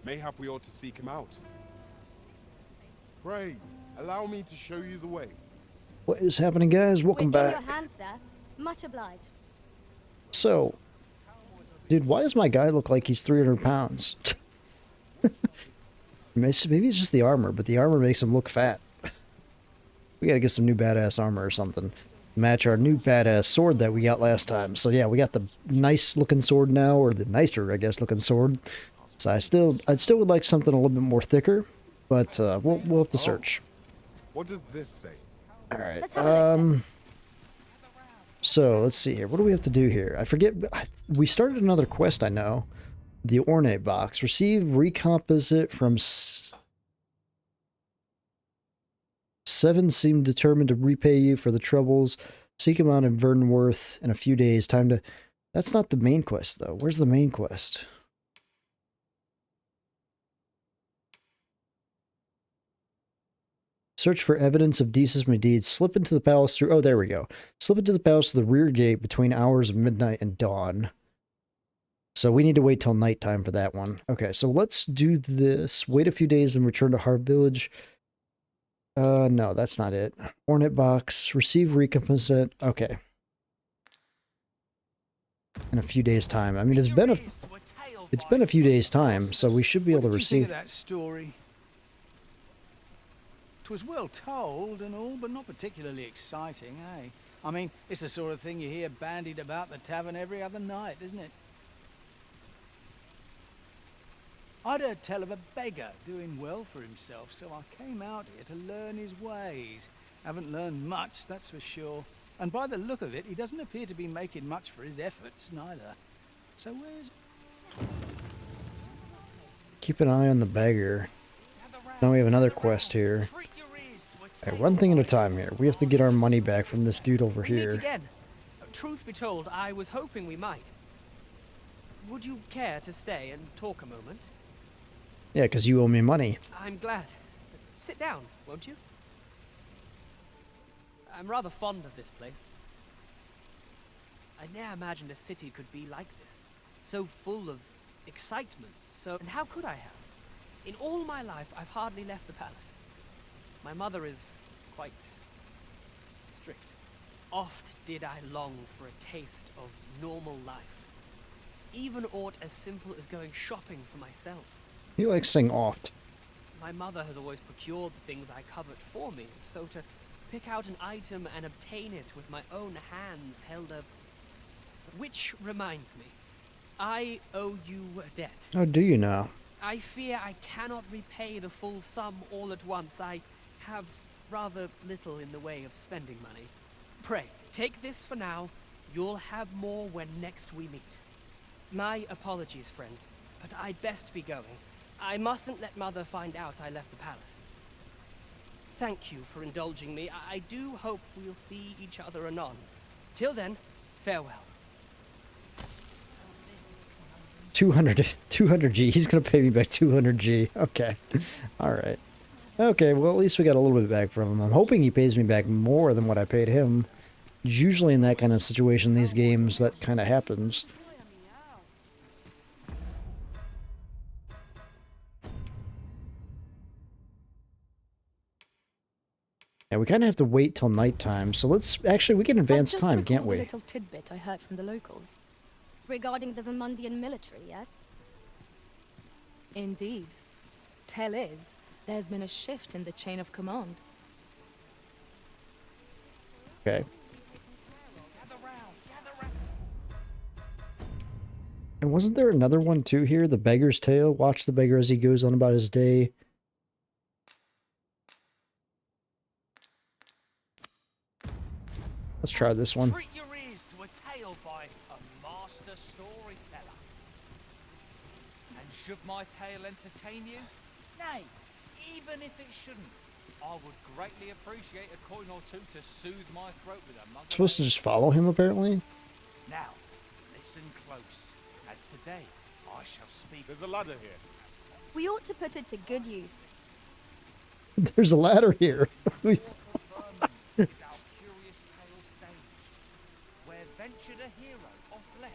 Mayhap we ought to seek him out. Pray, allow me to show you the way. What is happening, guys? Welcome We're in back. your hands, sir. Much obliged. So, dude, why does my guy look like he's 300 pounds? Maybe it's just the armor, but the armor makes him look fat. We gotta get some new badass armor or something. Match our new badass sword that we got last time. So yeah, we got the nice looking sword now, or the nicer, I guess, looking sword. So I'd still would like something a little bit more thicker, but we'll have to search. What does this say? All right. Let's have a look. So let's see here. What do we have to do here? I forget. We started another quest. I know. The ornate box. Receive recomposite from. Seven seem determined to repay you for the troubles. Seek him out in Vernworth in a few days. Time to... That's not the main quest, though. Where's the main quest? Search for evidence of Disa's misdeeds. Slip into the palace through... Oh, there we go. Slip into the palace through the rear gate between hours of midnight and dawn. So we need to wait till nighttime for that one. Okay, so let's do this. Wait a few days and return to Harp Village. No, that's not it. Ornate box. Receive recompense. Okay. In a few days' time. I mean, it's been a few days' time, so we should be able to receive. What did you think of that story? 'Twas well told and all, but not particularly exciting, eh? I mean, it's the sort of thing you hear bandied about the tavern every other night, isn't it? I'd heard tell of a beggar doing well for himself, so I came out here to learn his ways. Haven't learned much, that's for sure. And by the look of it, he doesn't appear to be making much for his efforts, neither. So where's... Keep an eye on the beggar. Now we have another quest here. Alright, one thing at a time here. We have to get our money back from this dude over Meet here. again. Truth be told, I was hoping we might. Would you care to stay and talk a moment? Yeah, because you owe me money. I'm glad. Sit down, won't you? I'm rather fond of this place. I ne'er imagined a city could be like this. So full of excitement, And how could I have? In all my life, I've hardly left the palace. My mother is quite strict. Oft did I long for a taste of normal life. Even aught as simple as going shopping for myself. He likes saying oft. My mother has always procured the things I covet for me, so to pick out an item and obtain it with my own hands held a... Which reminds me, I owe you a debt. Oh, do you now? I fear I cannot repay the full sum all at once. I have rather little in the way of spending money. Pray, take this for now. You'll have more when next we meet. My apologies, friend, but I'd best be going. I mustn't let Mother find out I left the palace. Thank you for indulging me. I do hope we'll see each other anon. Till then, farewell. 200G. He's gonna pay me back 200G. Okay. Alright. Okay, well at least we got a little bit back from him. I'm hoping he pays me back more than what I paid him. Usually in that kind of situation, these games, that kind of happens. Yeah, we kind of have to wait till nighttime, so let's... Actually, we can advance time, can't we? A little tidbit I heard from the locals. Regarding the Vermundian military, yes? Indeed. Tell is, there's been a shift in the chain of command. Okay. And wasn't there another one too here? The Beggar's Tale? Watch the beggar as he goes on about his day. Let's try this one. Treat your ears to a tale by a master storyteller. And should my tale entertain you? Nay, even if it shouldn't, I would greatly appreciate a coin or two to soothe my throat with a mug. Supposed to just follow him, apparently? Now, listen close, as today I shall speak. There's a ladder here. We ought to put it to good use. There's a ladder here. Is our curious tale staged, where ventured a hero off left.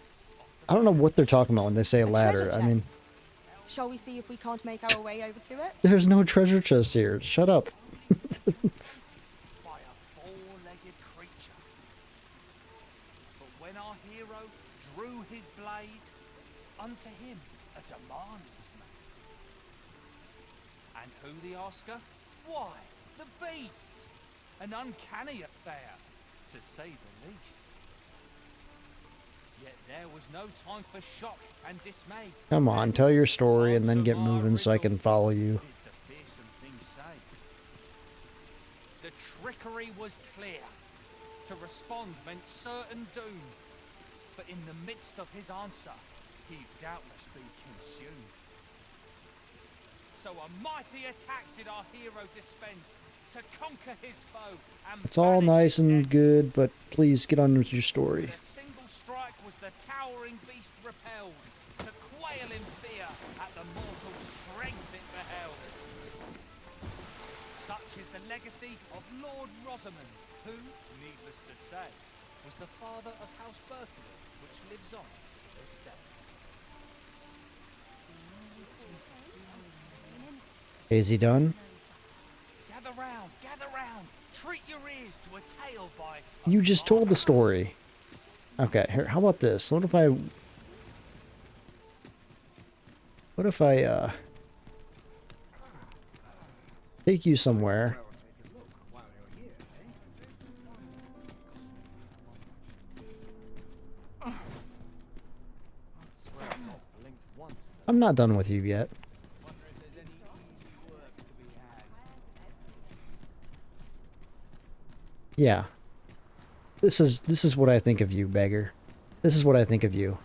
I don't know what they're talking about when they say a ladder. treasure I mean, chest. Shall we see if we can't make our way over to it? There's no treasure chest here. Shut up. By a four-legged creature. But when our hero drew his blade, unto him a demand was made. And who the asker? Why, the beast! An uncanny affair, to say the least. Yet there was no time for shock and dismay. Come on, tell your story and then Answer get my moving so I riddle. can follow you. Did the fearsome thing say? The trickery was clear. To respond meant certain doom. But in the midst of his answer, he'd doubtless be consumed. So a mighty attack did our hero dispense to conquer his foe and It's all banish nice and hence. good, but please get on with your story. With a single strike was the towering beast repelled, to quail in fear at the mortal strength it beheld. Such is the legacy of Lord Rosamond, who, needless to say, was the father of House Berkeley, which lives on to this day. Is he done? Gather round, treat your ears to a tale by... You just told the story. Okay, here, how about this? What if I take you somewhere? I'm not done with you yet. Yeah. This is what I think of you, Beggar. This is what I think of you.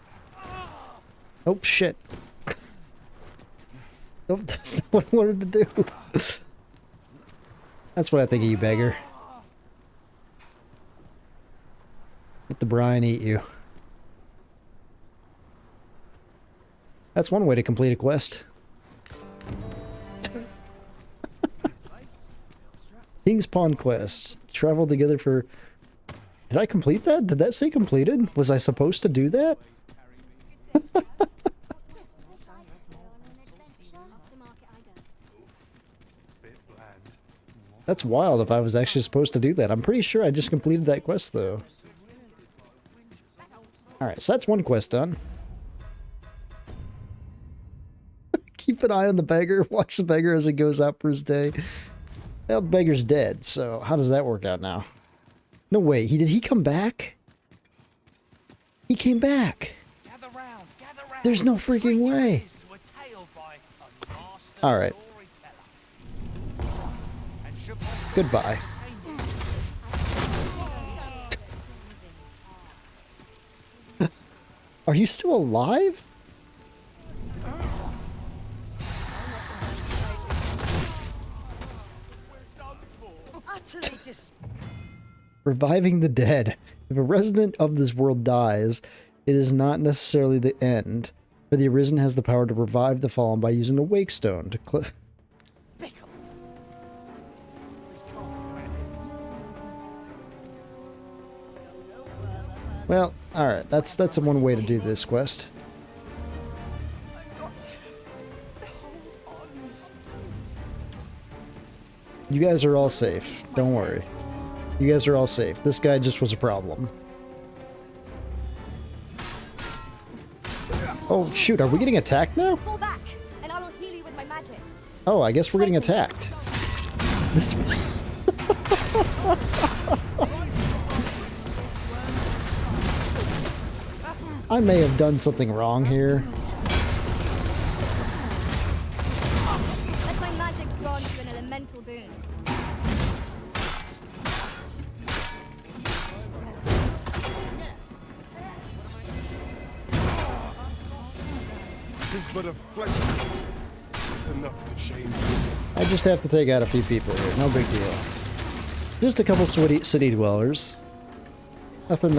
Oh shit. Oh, that's not what I wanted to do. That's what I think of you, Beggar. Let the brine eat you. That's one way to complete a quest. King's Pawn quest. Travel together for... Did I complete that? Did that say completed? Was I supposed to do that? That's wild if I was actually supposed to do that. I'm pretty sure I just completed that quest though. Alright, so that's one quest done. Keep an eye on the beggar. Watch the beggar as he goes out for his day. Well, the beggar's dead, so how does that work out now? No way, did he come back? He came back. Gather round, There's no freaking treat your way. ears to a tale by a master All right. storyteller. And should my Goodbye. entertain you, Are you still alive? Utterly dis- Reviving the dead. If a resident of this world dies, it is not necessarily the end, but the Arisen has the power to revive the fallen by using a wake stone to Well, alright, that's one way to do this quest. You guys are all safe. Don't worry. You guys are all safe. This guy just was a problem. Oh, shoot. Are we getting attacked now? Fall back, and I will heal you with my magics. Oh, I guess we're getting attacked. This... I may have done something wrong here. Let my magics grant you an elemental boon. Tis but a flesh wound. It's enough to shame you. I just have to take out a few people here. No big deal. Just a couple city dwellers. Nothing,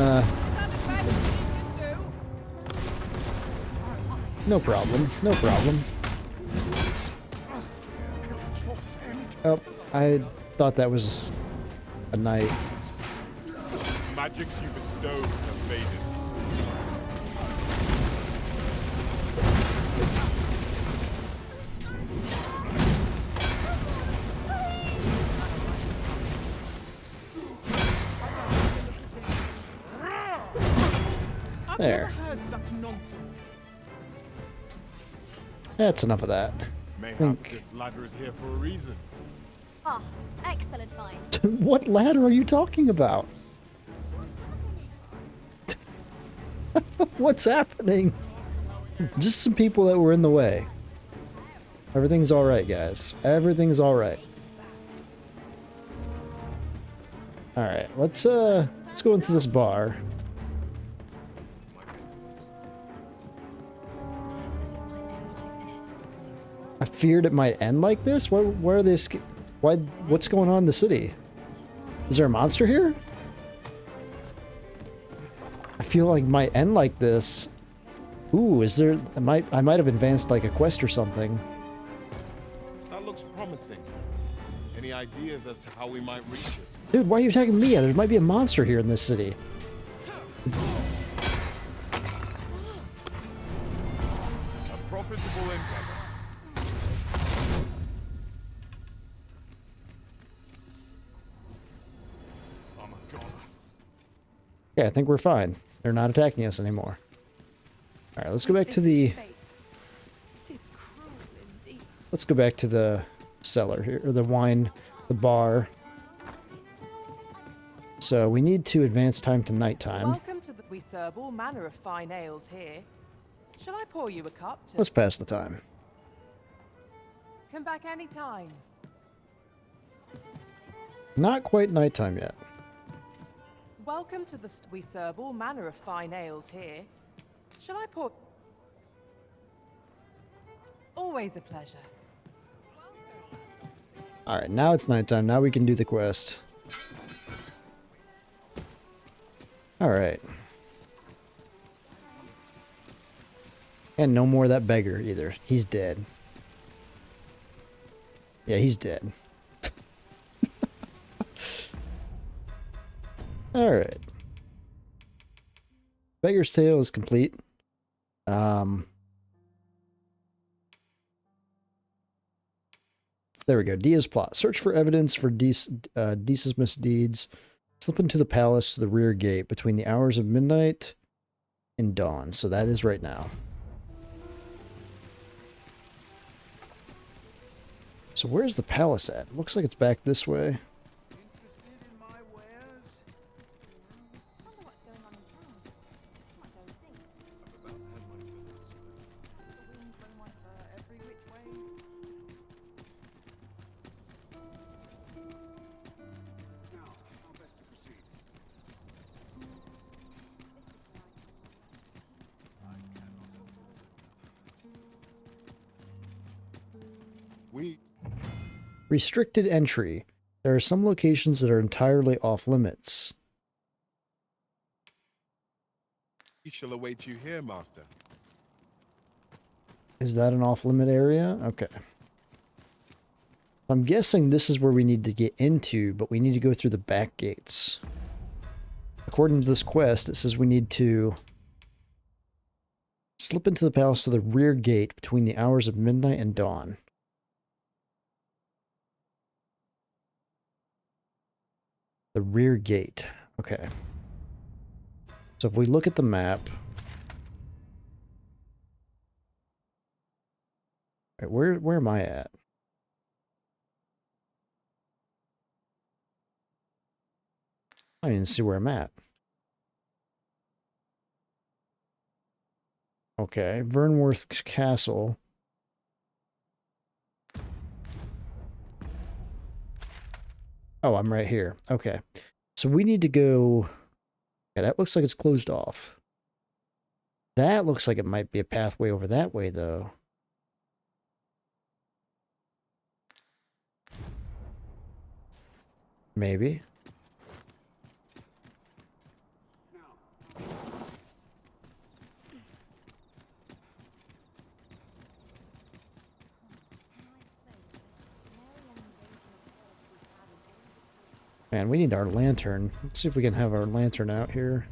no problem. No problem. Oh, I thought that was a knight. Magics you bestowed have faded. There. Heard such nonsense. That's enough of that. Mayhap Think- this ladder is here for a reason. Ah, excellent find. What ladder are you talking about? What's happening? Just some people that were in the way. Everything's alright, guys. Everything's alright. Alright, let's go into this bar. I feared it might end like this? Why are they what's going on in the city? Is there a monster here? I feel like it might end like this. Ooh, is there I might have advanced like a quest or something. That looks promising. Any ideas as to how we might reach it? Dude, why are you attacking me? There might be a monster here in this city. A profitable endeavor. Oh my god. Yeah, I think we're fine. They're not attacking us anymore. Alright, let's go back to the let's go back to the cellar here, or the bar. So we need to advance time to nighttime. Welcome to the. We serve all manner of fine ales here. Shall I pour you a cup? Let's pass the time. Come back any time. Not quite nighttime yet. Welcome to the. We serve all manner of fine ales here. Shall I pour? Always a pleasure. Alright, now it's nighttime. Now we can do the quest. Alright. And no more of that beggar either. He's dead. Yeah, he's dead. Alright. Beggar's Tale is complete. There we go. Dia's plot. Search for evidence for Disa's misdeeds. Slip into the palace to the rear gate between the hours of midnight and dawn. So that is right now. So where's the palace at? Looks like it's back this way. Wonder what's going on in town. Might go and see. We Restricted entry. There are some locations that are entirely off limits. shall await you here, master. Is that an off-limit area? Okay. I'm guessing this is where we need to get into, but we need to go through the back gates. According to this quest, it says we need to slip into the palace to the rear gate between the hours of midnight and dawn. The rear gate. Okay. So if we look at the map... All right, where am I at? I don't even see where I'm at. Okay, Vernworth Castle. Oh, I'm right here. Okay. So we need to go... Yeah, that looks like it's closed off. That looks like it might be a pathway over that way, though. Maybe. Man, we need our lantern. Let's see if we can have our lantern out here.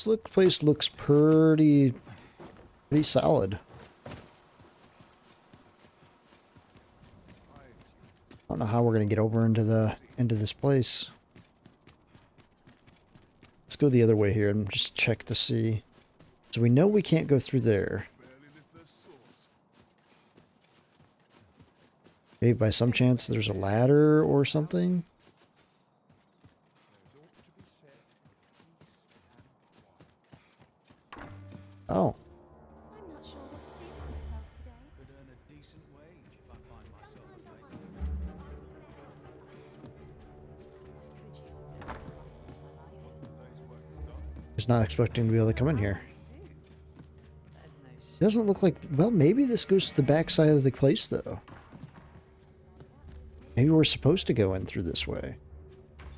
place looks pretty solid. I don't know how we're gonna get over into this place. Let's go the other way here and just check to see. So we know we can't go through there. Maybe by some chance there's a ladder or something. Oh. I'm not sure what to do with myself today. Could earn a decent wage if I find myself a lady. Just not expecting to be able to come in here. Doesn't look like... Well, maybe this goes to the back side of the place, though. Maybe we're supposed to go in through this way.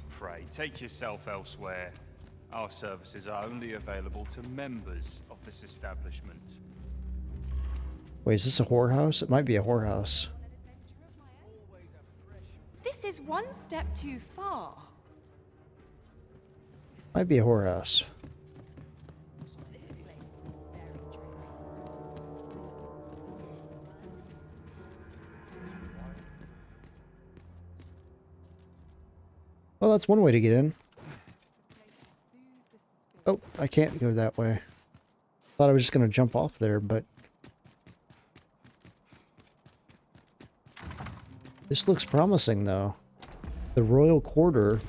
Pray, take yourself elsewhere. Our services are only available to members of this establishment. Wait, is this a whorehouse? It might be a whorehouse. This is one step too far. Might be a whorehouse. Well, that's one way to get in. Oh, I can't go that way. Thought I was just going to jump off there, but... This looks promising, though. The Royal Quarter.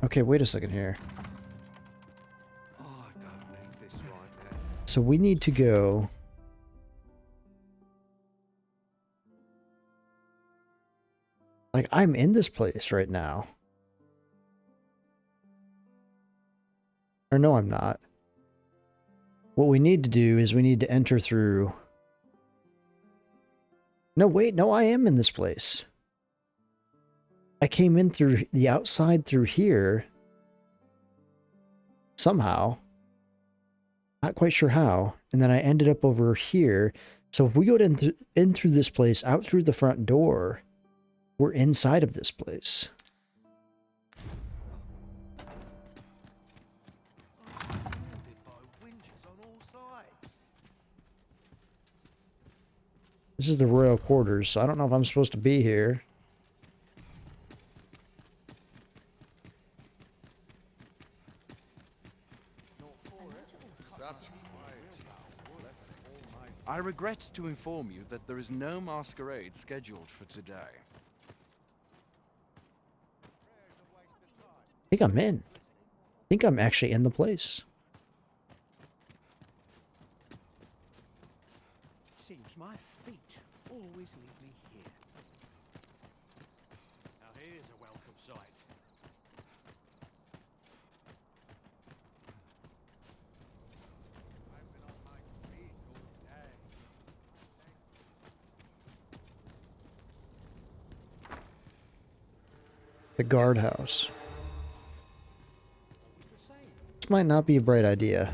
Okay, wait a second here. So we need to go... Like, I'm in this place right now. Or no, I'm not. What we need to do is we need to enter through... No, wait, no, I am in this place. I came in through the outside through here. Somehow. Not quite sure how. And then I ended up over here. So if we go in through this place, out through the front door, we're inside of this place. This is the royal quarters, so I don't know if I'm supposed to be here. I regret to inform you that there is no masquerade scheduled for today. I think I'm in. I think I'm actually in the place. Seems my feet always lead me here. Now here's a welcome sight. I've been on my feet all day. The guardhouse. This might not be a bright idea.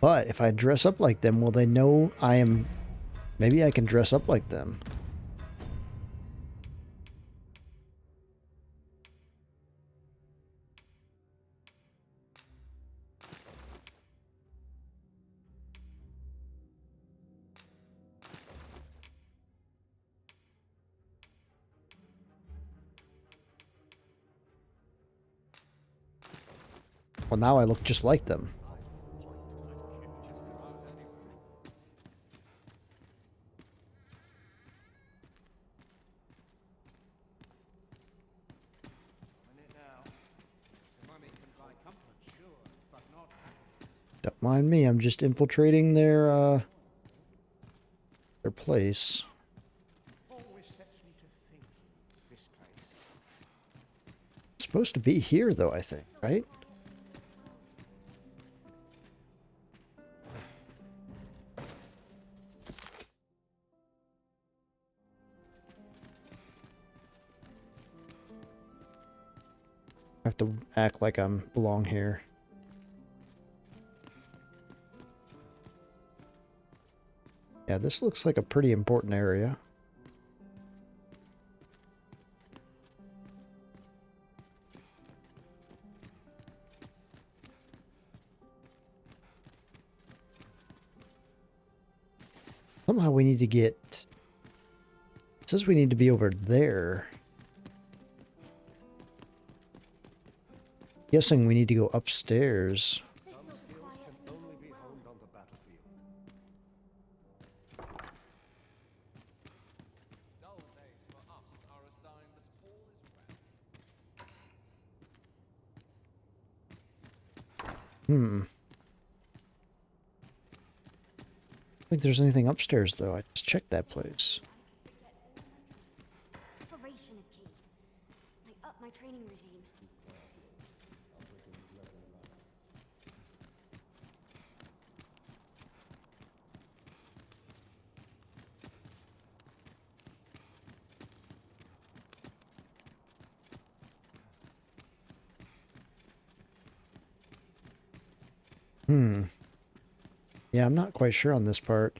But if I dress up like them, will they know I am... Maybe I can dress up like them. Well, now I look just like them. Don't mind me, I'm just infiltrating their place. Always sets me to think this place. It's supposed to be here, though, I think, right? I have to act like I'm belong here. Yeah, this looks like a pretty important area. Somehow we need to get... It says we need to be over there. Guessing we need to go upstairs. Some skills can only be honed on the battlefield. Dull days for us are a sign that all is well. I don't think there's anything upstairs, though. I just checked that place. Preparation is key. I up my training regime. Yeah, I'm not quite sure on this part.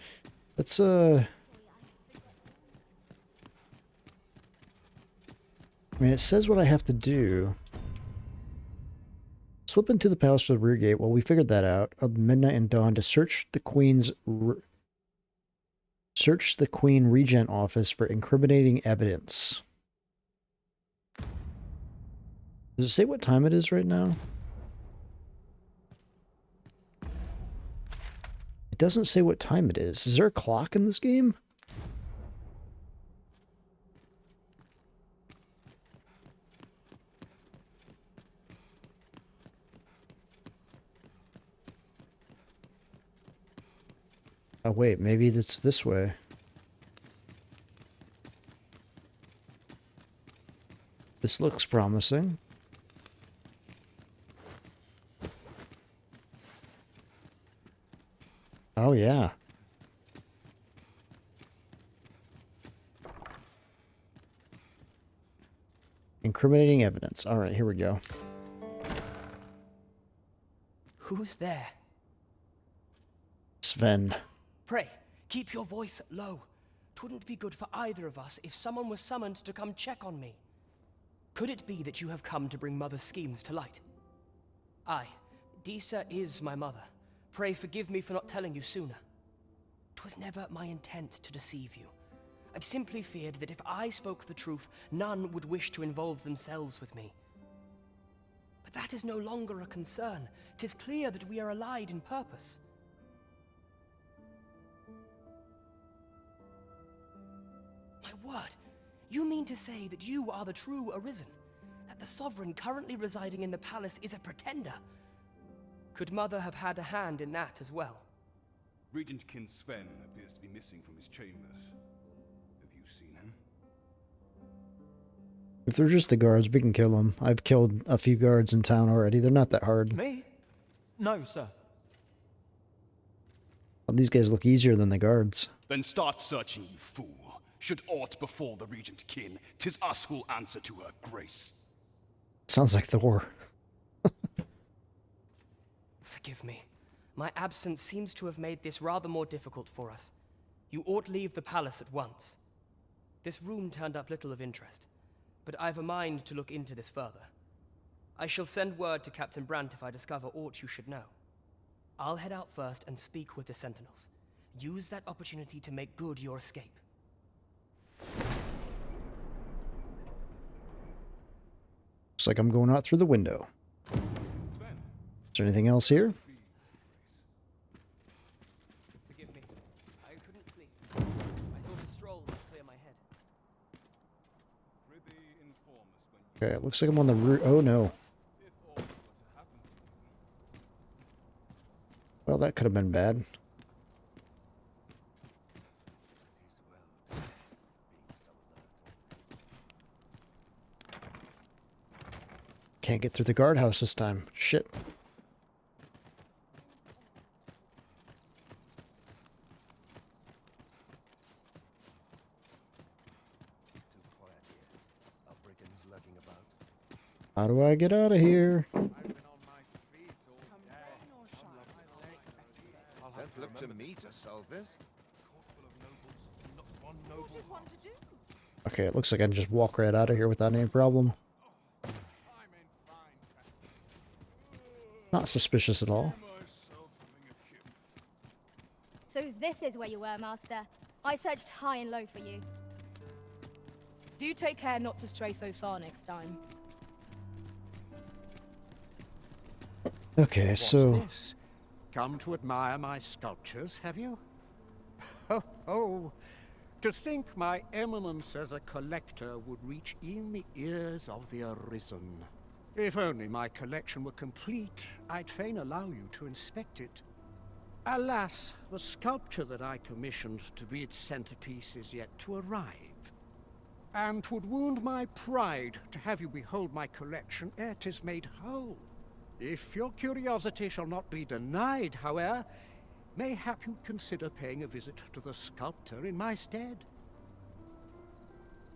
Let's, I mean, it says what I have to do. Slip into the palace to the rear gate. Well, we figured that out. Of midnight and dawn to search the queen's... Search the queen regent office for incriminating evidence. Does it say what time it is right now? It doesn't say what time it is. Is there a clock in this game? Oh wait, maybe it's this way. This looks promising. Oh yeah. Incriminating evidence. All right, here we go. Who's there? Sven. Pray, keep your voice low. 'Twouldn't be good for either of us if someone was summoned to come check on me. Could it be that you have come to bring Mother's schemes to light? Aye, Disa is my mother. Pray forgive me for not telling you sooner. 'Twas never my intent to deceive you. I'd simply feared that if I spoke the truth, none would wish to involve themselves with me. But that is no longer a concern. 'Tis clear that we are allied in purpose. My word, you mean to say that you are the true Arisen? That the sovereign currently residing in the palace is a pretender? Could Mother have had a hand in that as well? Regent Kin Sven appears to be missing from his chambers. Have you seen him? If they're just the guards, we can kill them. I've killed a few guards in town already. They're not that hard. Me? No, sir. Well, these guys look easier than the guards. Then start searching, you fool. Should aught befall the Regent Kin, 'tis us who'll answer to her grace. Sounds like Thor. Forgive me. My absence seems to have made this rather more difficult for us. You ought leave the palace at once. This room turned up little of interest, but I've a mind to look into this further. I shall send word to Captain Brandt if I discover aught you should know. I'll head out first and speak with the Sentinels. Use that opportunity to make good your escape. Looks like I'm going out through the window. Is there anything else here? Forgive me. I couldn't sleep. I thought a stroll would clear my head. Okay, it looks like I'm on the route. Oh no. Well, that could have been bad. Can't get through the guardhouse this time. Shit. How do I get out of here? Don't look to me to solve this. Okay, it looks like I can just walk right out of here without any problem. Not suspicious at all. So this This is where you were, Master. I searched high and low for you. Do take care not to stray so far next time. Okay, so This? Come to admire my sculptures, have you? Ho ho! To think my eminence as a collector would reach in the ears of the Arisen. If only my collection were complete, I'd fain allow you to inspect it. Alas, the sculpture that I commissioned to be its centerpiece is yet to arrive. And 'twould wound my pride to have you behold my collection ere 'tis made whole. If your curiosity shall not be denied, however, mayhap you'd consider paying a visit to the sculptor in my stead.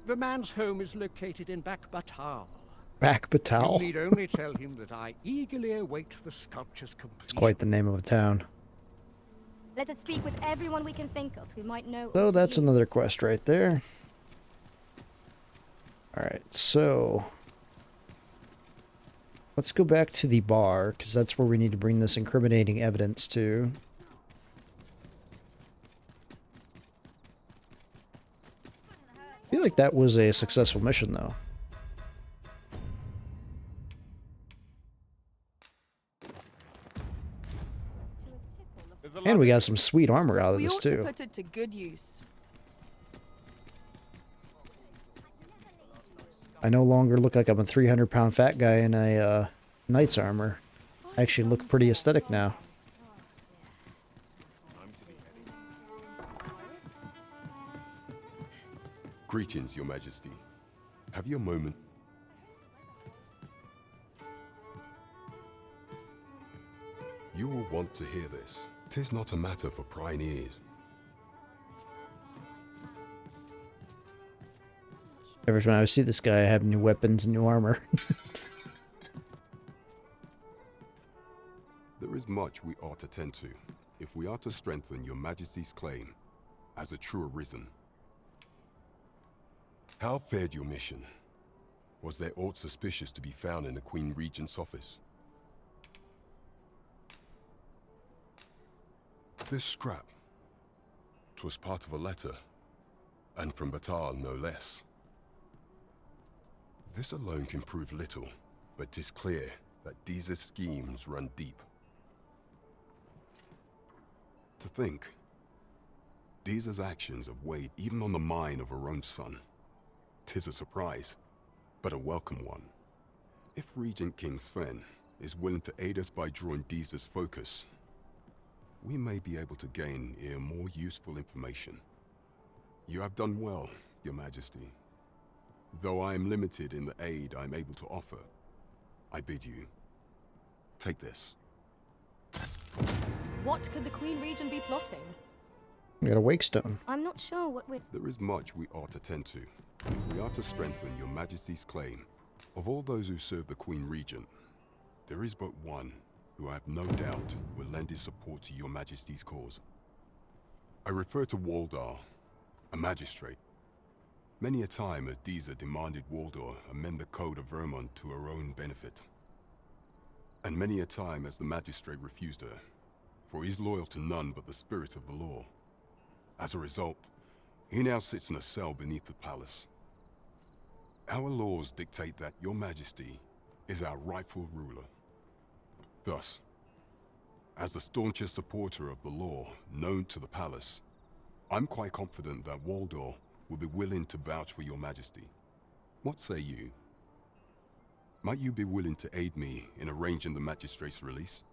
The man's home is located in Batal. Back You Batal. need only tell him that I eagerly await the sculpture's completion. It's quite the name of a town. Let us speak with everyone we can think of who might know. So or to that's use. another quest right there. Alright, so let's go back to the bar, because that's where we need to bring this incriminating evidence to. I feel like that was a successful mission, though. And we got some sweet armor out of We this, ought to too. put it to good use. I no longer look like I'm a 300-pound fat guy in a knight's armor. I actually look pretty aesthetic now. Greetings, Your Majesty. Have you a moment? You will want to hear this. 'Tis not a matter for prying ears. Every time I see this guy, I have new weapons and new armor. There is much we ought to tend to, if we are to strengthen Your Majesty's claim as a true Arisen. How fared your mission? Was there aught suspicious to be found in the Queen Regent's office? This scrap. 'Twas part of a letter, and from Batal no less. This alone can prove little, but 'tis clear that Disa's schemes run deep. To think, Disa's actions have weighed even on the mind of her own son. 'Tis a surprise, but a welcome one. If Regent King Sven is willing to aid us by drawing Disa's focus, we may be able to gain here more useful information. You have done well, Your Majesty. Though I am limited in the aid I am able to offer, I bid you, take this. What could the Queen Regent be plotting? We got a wake stone. I'm not sure what we're... There is much we ought to tend to, if we are to strengthen Your Majesty's claim. Of all those who serve the Queen Regent, there is but one who I have no doubt will lend his support to Your Majesty's cause. I refer to Waldar, a magistrate. Many a time has Disa demanded Waldar amend the Code of Vermont to her own benefit. And many a time has the magistrate refused her, for he is loyal to none but the spirit of the law. As a result, he now sits in a cell beneath the palace. Our laws dictate that Your Majesty is our rightful ruler. Thus, as the staunchest supporter of the law known to the palace, I'm quite confident that Waldor will be willing to vouch for Your Majesty. What say you? Might you be willing to aid me in arranging the magistrate's release?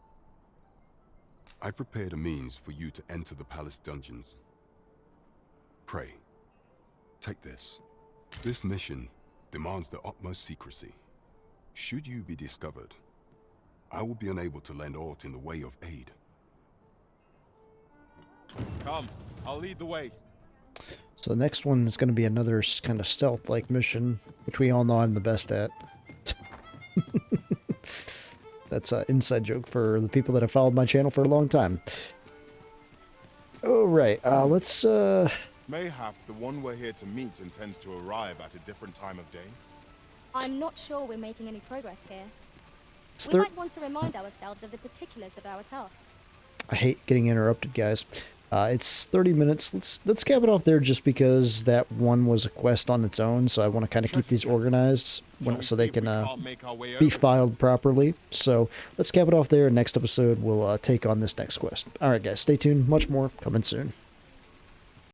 I've prepared a means for you to enter the palace dungeons. Pray, take this. This mission demands the utmost secrecy. Should you be discovered, I will be unable to lend aught in the way of aid. Come, I'll lead the way. So the next one is going to be another kind of stealth-like mission, which we all know I'm the best at. That's an inside joke for the people that have followed my channel for a long time. Alright, let's... Mayhap the one we're here to meet intends to arrive at a different time of day. I'm not sure we're making any progress here. It's We might want to remind ourselves of the particulars of our task. I hate getting interrupted, guys. It's 30 minutes. Let's cap it off there just because that one was a quest on its own, so I want to kind of keep these organized so they can be filed properly. So let's cap it off there. Next episode, we'll take on this next quest. All right, guys, stay tuned. Much more coming soon.